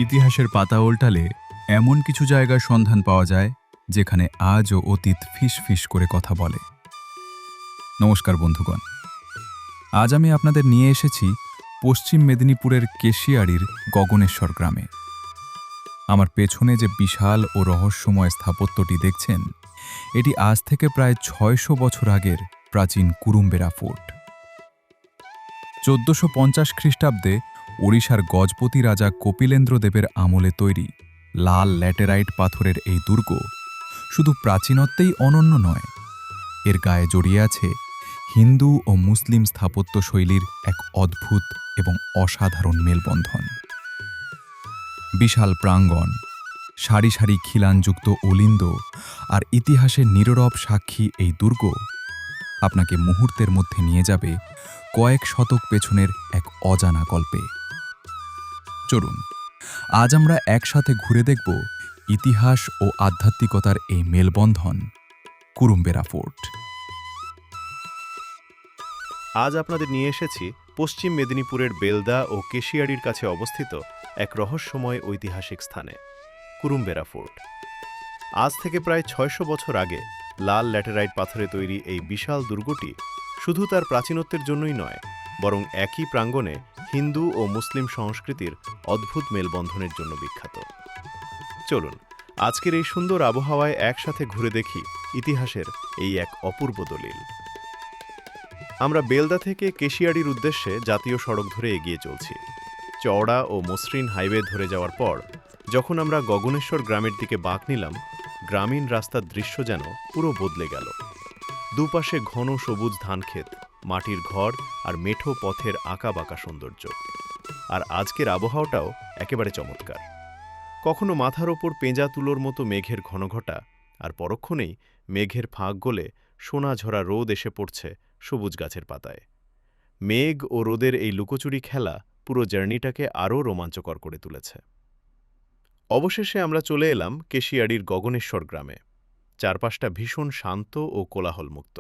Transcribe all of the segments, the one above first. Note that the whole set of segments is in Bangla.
ইতিহাসের পাতা ওল্টালে এমন কিছু জায়গার সন্ধান পাওয়া যায় যেখানে আজও অতীত ফিস ফিস করে কথা বলে। নমস্কার বন্ধুগণ, আজ আমি আপনাদের নিয়ে এসেছি পশ্চিম মেদিনীপুরের কেশিয়াড়ির গগনেশ্বর গ্রামে। আমার পেছনে যে বিশাল ও রহস্যময় স্থাপত্যটি দেখছেন, এটি আজ থেকে প্রায় ৬০০ বছর আগের প্রাচীন কুরুম্বেরা ফোর্ট। ১৪৫০ খ্রিস্টাব্দে ওড়িশার গজপতি রাজা কপিলেন্দ্র দেবের আমলে তৈরি লাল ল্যাটেরাইট পাথরের এই দুর্গ শুধু প্রাচীনত্বেই অনন্য নয়, এর গায়ে জড়িয়ে আছে হিন্দু ও মুসলিম স্থাপত্য শৈলীর এক অদ্ভুত এবং অসাধারণ মেলবন্ধন। বিশাল প্রাঙ্গণ, সারি সারি খিলানযুক্ত অলিন্দ আর ইতিহাসের নীরব সাক্ষী এই দুর্গ আপনাকে মুহূর্তের মধ্যে নিয়ে যাবে কয়েক শতক পেছনের এক অজানা গল্পে। চলুন আজ আমরা একসাথে ঘুরে দেখব ইতিহাস ও আধ্যাত্মিকতার এই মেলবন্ধন, কুরুম্বেরা ফোর্ট। আজ আপনাদের নিয়ে এসেছি পশ্চিম মেদিনীপুরের বেলদা ও কেশিয়াড়ির কাছে অবস্থিত এক রহস্যময় ঐতিহাসিক স্থানে, কুরুম্বেরা ফোর্ট। আজ থেকে প্রায় ৬০০ বছর আগে লাল ল্যাটেরাইট পাথরে তৈরি এই বিশাল দুর্গটি শুধু তার প্রাচীনত্বের জন্যই নয়, বরং একই প্রাঙ্গণে হিন্দু ও মুসলিম সংস্কৃতির অদ্ভুত মেলবন্ধনের জন্য বিখ্যাত। চলুন আজকের এই সুন্দর আবহাওয়ায় একসাথে ঘুরে দেখি ইতিহাসের এই এক অপূর্ব দলিল। আমরা বেলদা থেকে কেশিয়াড়ির উদ্দেশ্যে জাতীয় সড়ক ধরে এগিয়ে চলছি। চওড়া ও মসৃণ হাইওয়ে ধরে যাওয়ার পর যখন আমরা গগনেশ্বর গ্রামের দিকে বাঁক নিলাম, গ্রামীণ রাস্তার দৃশ্য যেন পুরো বদলে গেল। দুপাশে ঘন সবুজ ধানক্ষেত, মাটির ঘর আর মেঠো পথের আঁকাবাঁকা সৌন্দর্য। আর আজকের আবহাওয়াটাও একেবারে চমৎকার। কখনো মাথার ওপর পেঁজা তুলোর মতো মেঘের ঘনঘটা, আর পরক্ষণেই মেঘের ফাঁক গলে সোনা ঝরা রোদ এসে পড়ছে সবুজ গাছের পাতায়। মেঘ ও রোদের এই লুকোচুরি খেলা পুরো জার্নিটাকে আরও রোমাঞ্চকর করে তুলেছে। অবশেষে আমরা চলে এলাম কেশিয়াড়ির গগনেশ্বর গ্রামে। চারপাশটা ভীষণ শান্ত ও কোলাহলমুক্ত।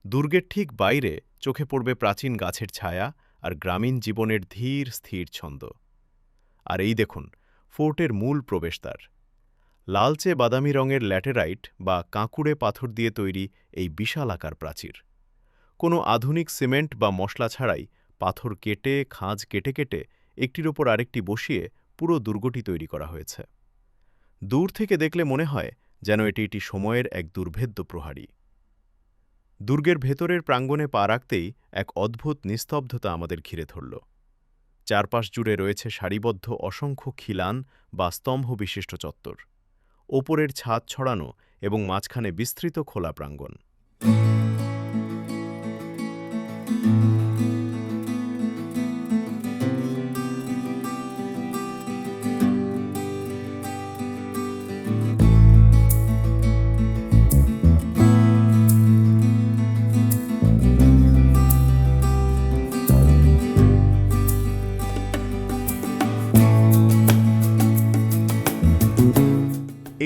দুর্গের ঠিক বাইরে চোখে পড়বে প্রাচীন গাছের ছায়া আর গ্রামীণ জীবনের ধীর স্থির ছন্দ। আর এই দেখুন ফোর্টের মূল প্রবেশদ্বার। লালচে বাদামি রঙের ল্যাটেরাইট বা কাঁকুড়ে পাথর দিয়ে তৈরি এই বিশাল আকার প্রাচীর। কোনো আধুনিক সিমেন্ট বা মশলা ছাড়াই পাথর কেটে, খাঁজ কেটে কেটে একটির ওপর আরেকটি বসিয়ে পুরো দুর্গটি তৈরি করা হয়েছে। দূর থেকে দেখলে মনে হয় যেন এটি সময়ের এক দুর্ভেদ্য প্রহারী। দুর্গের ভেতরের প্রাঙ্গণে পা রাখতেই এক অদ্ভুত নিস্তব্ধতা আমাদের ঘিরে ধরল। চারপাশ জুড়ে রয়েছে সারিবদ্ধ অসংখ্য খিলান বা স্তম্ভ বিশিষ্ট চত্বর, ওপরের ছাদ ছড়ানো এবং মাঝখানে বিস্তৃত খোলা প্রাঙ্গণ।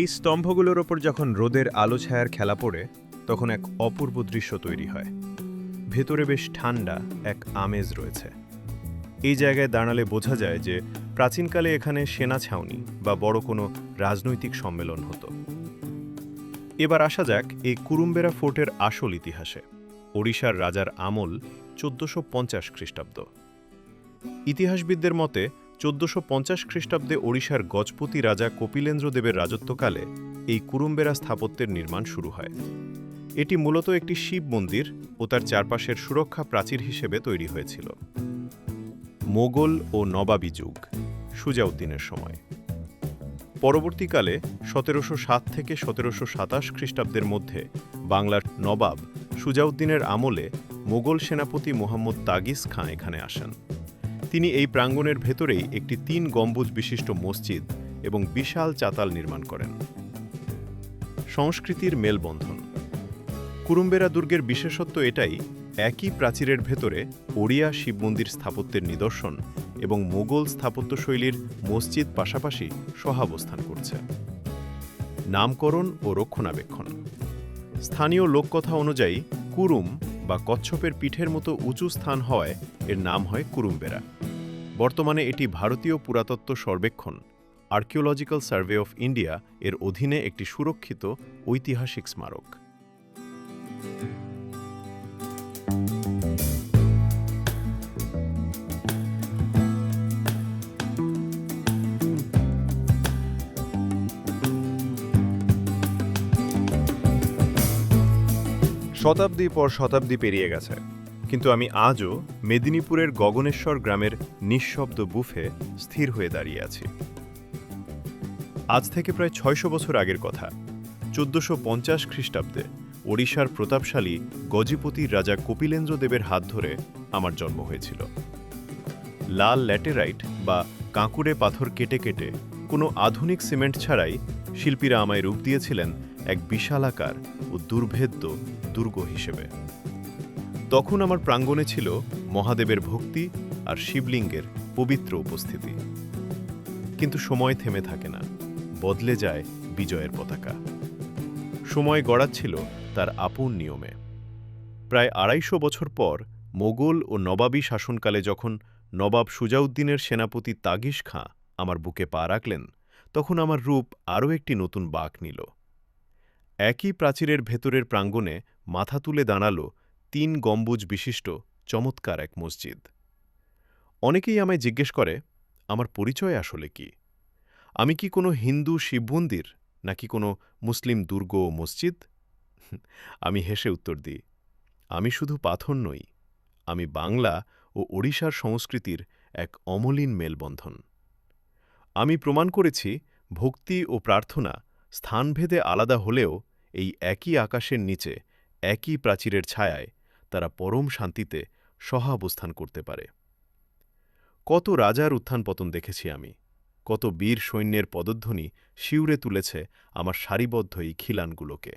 এই স্তম্ভগুলোর ওপর যখন রোদের আলো ছায়ার খেলা পড়ে, তখন এক অপূর্ব দৃশ্য তৈরি হয়। ভেতরে বেশ ঠান্ডা এক আমেজ রয়েছে। এই জায়গায় দাঁড়ালে বোঝা যায় যে প্রাচীনকালে এখানে সেনা ছাউনি বা বড় কোনো রাজনৈতিক সম্মেলন হতো। এবার আসা যাক এই কুরুম্বেরা ফোর্টের আসল ইতিহাসে। ওড়িশার রাজার আমল ১৪৫০ খ্রিস্টাব্দ। ইতিহাসবিদদের মতে ১৪৫০ খ্রিস্টাব্দে ওড়িশার গজপতি রাজা কপিলেন্দ্র দেবের রাজত্বকালে এই কুরুম্বেরা স্থাপত্যের নির্মাণ শুরু হয়। এটি মূলত একটি শিব মন্দির ও তার চারপাশের সুরক্ষা প্রাচীর হিসেবে তৈরি হয়েছিল। মোগল ও নবাবী যুগ, সুজাউদ্দিনের সময়। পরবর্তীকালে ১৭০৭ থেকে ১৭২৭ খ্রিস্টাব্দের মধ্যে বাংলার নবাব সুজাউদ্দিনের আমলে মোগল সেনাপতি মোহাম্মদ তাগিস খাঁ এখানে আসেন। তিনি এই প্রাঙ্গণের ভেতরেই একটি ৩ গম্বুজ বিশিষ্ট মসজিদ এবং বিশাল চাতাল নির্মাণ করেন। সংস্কৃতির মেলবন্ধন। কুরুম্বেরা দুর্গের বিশেষত্ব এটাই, একই প্রাচীরের ভেতরে ওড়িয়া শিব মন্দির স্থাপত্যের নিদর্শন এবং মোগল স্থাপত্যশৈলীর মসজিদ পাশাপাশি সহাবস্থান করছে। নামকরণ ও রক্ষণাবেক্ষণ। স্থানীয় লোককথা অনুযায়ী কুরুম বা কচ্ছপের পিঠের মতো উঁচু স্থান হওয়ায় এর নাম হয় কুরুম্বেরা। বর্তমানে এটি ভারতীয় পুরাতত্ত্ব সর্বেক্ষণ আর্কিওলজিক্যাল সার্ভে অফ ইন্ডিয়া এর অধীনে একটি সুরক্ষিত ঐতিহাসিক স্মারক। শতাব্দী পর শতাব্দী পেরিয়ে গেছে, কিন্তু আমি আজও মেদিনীপুরের গগনেশ্বর গ্রামের নিঃশব্দ বুফে স্থির হয়ে দাঁড়িয়ে আছি। আজ থেকে প্রায় ৬০০ বছর আগের কথা, ১৪৫০ খ্রিস্টাব্দে ওড়িশার প্রতাপশালী গজপতির রাজা কপিলেন্দ্র দেবের হাত ধরে আমার জন্ম হয়েছিল। লাল ল্যাটেরাইট বা কাঁকুড়ে পাথর কেটে কেটে কোনো আধুনিক সিমেন্ট ছাড়াই শিল্পীরা আমায় রূপ দিয়েছিলেন এক বিশালাকার ও দুর্ভেদ্য দুর্গ হিসেবে। তখন আমার প্রাঙ্গণে ছিল মহাদেবের ভক্তি আর শিবলিঙ্গের পবিত্র উপস্থিতি। কিন্তু সময় থেমে থাকে না, বদলে যায় বিজয়ের পতাকা। সময় গড়াচ্ছিল তার আপন নিয়মে। প্রায় ২৫০ বছর পর মোগল ও নবাবী শাসনকালে যখন নবাব সুজাউদ্দিনের সেনাপতি তাগিস খাঁ আমার বুকে পা রাখলেন, তখন আমার রূপ আরও একটি নতুন বাঁক নিল। একই প্রাচীরের ভেতরের প্রাঙ্গণে মাথা তুলে দাঁড়াল ৩ গম্বুজ বিশিষ্ট চমৎকার এক মসজিদ। অনেকেই আমায় জিজ্ঞেস করে, আমার পরিচয় আসলে কি? আমি কি কোনো হিন্দু শিব মন্দির, নাকি কোনো মুসলিম দুর্গ ও মসজিদ? আমি হেসে উত্তর দিই, আমি শুধু পাথর নই, আমি বাংলা ও ওড়িশার সংস্কৃতির এক অমলিন মেলবন্ধন। আমি প্রমাণ করেছি, ভক্তি ও প্রার্থনা স্থানভেদে আলাদা হলেও এই একই আকাশের নিচে, একই প্রাচীরের ছায়ায় তারা পরম শান্তিতে সহাবস্থান করতে পারে। কত রাজার উত্থান পতন দেখেছি আমি, কত বীর সৈন্যের পদধ্বনি শিউরে তুলেছে আমার সারিবদ্ধ এই খিলানগুলোকে।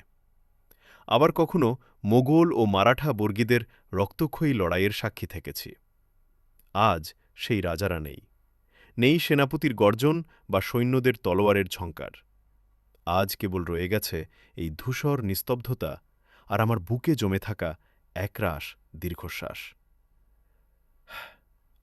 আবার কখনো মোগল ও মারাঠা বর্গীদের রক্তক্ষয়ী লড়াইয়ের সাক্ষী থেকেছি। আজ সেই রাজারা নেই, নেই সেনাপতির গর্জন বা সৈন্যদের তলোয়ারের ঝঙ্কার। আজ কেবল রয়ে গেছে এই ধূসর নিস্তব্ধতা আর আমার বুকে জমে থাকা একরাশ দীর্ঘশ্বাস।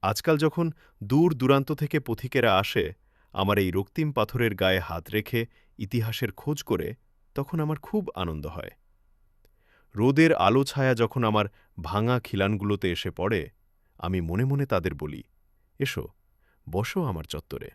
আজকাল যখন দূর দূরান্ত থেকে পথিকেরা আসে আমার এই রক্তিম পাথরের গায়ে হাত রেখে ইতিহাসের খোঁজ করে, তখন আমার খুব আনন্দ হয়। রোদের আলো ছায়া যখন আমার ভাঙা খিলানগুলোতে এসে পড়ে, আমি মনে মনে তাদের বলি, এসো, বসো আমার চত্বরে।